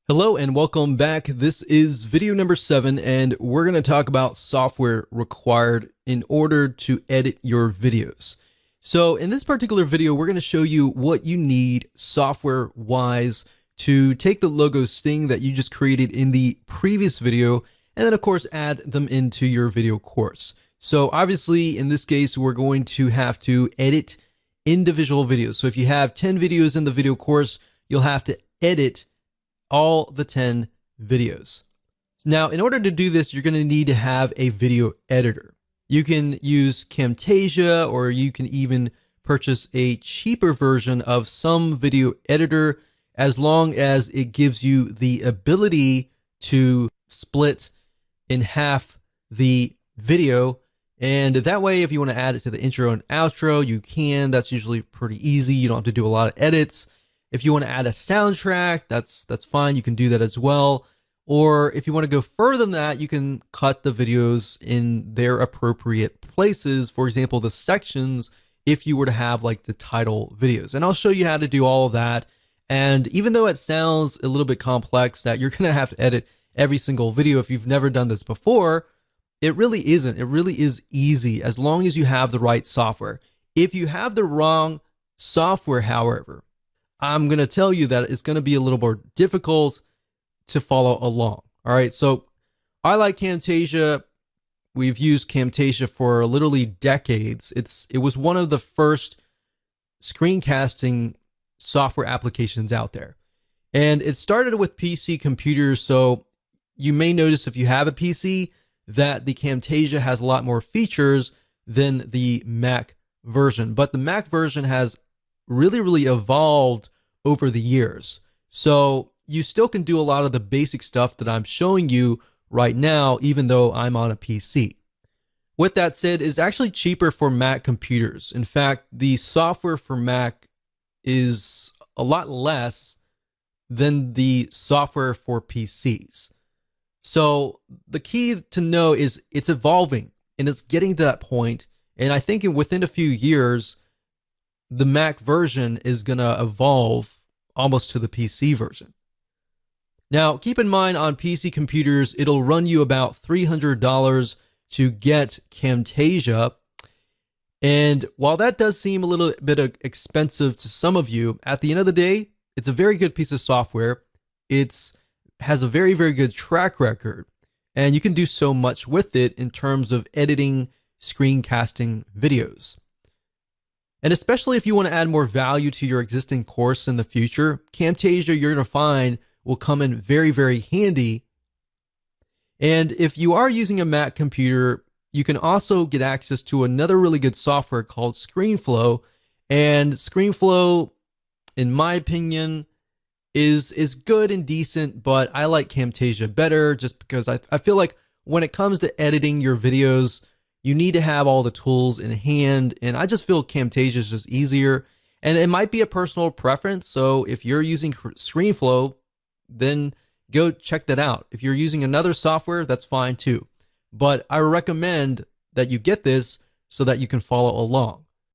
Hello and welcome back. This is video number 7 and we're going to talk about software required in order to edit your videos. So in this particular video, we're going to show you what you need software wise to take the logo sting that you just created in the previous video and then of course add them into your video course. So obviously in this case, we're going to have to edit individual videos. So if you have 10 videos in the video course, you'll have to edit all the 10 videos. Now, in order to do this, you're going to need to have a video editor. You can use Camtasia, or you can even purchase a cheaper version of some video editor, as long as it gives you the ability to split in half the video. And that way, if you want to add it to the intro and outro, you can. That's usually pretty easy. You don't have to do a lot of edits. If you want to add a soundtrack, that's fine. You can do that as well. Or if you want to go further than that, you can cut the videos in their appropriate places. For example, the sections, if you were to have like the title videos. And I'll show you how to do all of that. And even though it sounds a little bit complex that you're going to have to edit every single video if you've never done this before, it really isn't. It really is easy as long as you have the right software. If you have the wrong software, however, I'm going to tell you that it's going to be a little more difficult to follow along. All right. So I like Camtasia. We've used Camtasia for literally decades. It was one of the first screencasting software applications out there. And it started with PC computers. So you may notice if you have a PC that the Camtasia has a lot more features than the Mac version. But the Mac version has really evolved over the years. So you still can do a lot of the basic stuff that I'm showing you right now, even though I'm on a PC. With that said, it's actually cheaper for Mac computers. In fact, the software for Mac is a lot less than the software for PCs. So the key to know is it's evolving and it's getting to that point. And I think within a few years, the Mac version is going to evolve almost to the PC version. Now, keep in mind on PC computers, it'll run you about $300 to get Camtasia. And while that does seem a little bit expensive to some of you, at the end of the day, it's a very good piece of software. It has a very good track record, and you can do so much with it in terms of editing screencasting videos. And especially if you want to add more value to your existing course in the future, Camtasia, you're going to find, will come in very handy. And if you are using a Mac computer, you can also get access to another really good software called ScreenFlow. And ScreenFlow, in my opinion, is good and decent, but I like Camtasia better just because I feel like when it comes to editing your videos, you need to have all the tools in hand, and I just feel Camtasia is just easier. And it might be a personal preference, so if you're using ScreenFlow, then go check that out. If you're using another software, that's fine too. But I recommend that you get this so that you can follow along.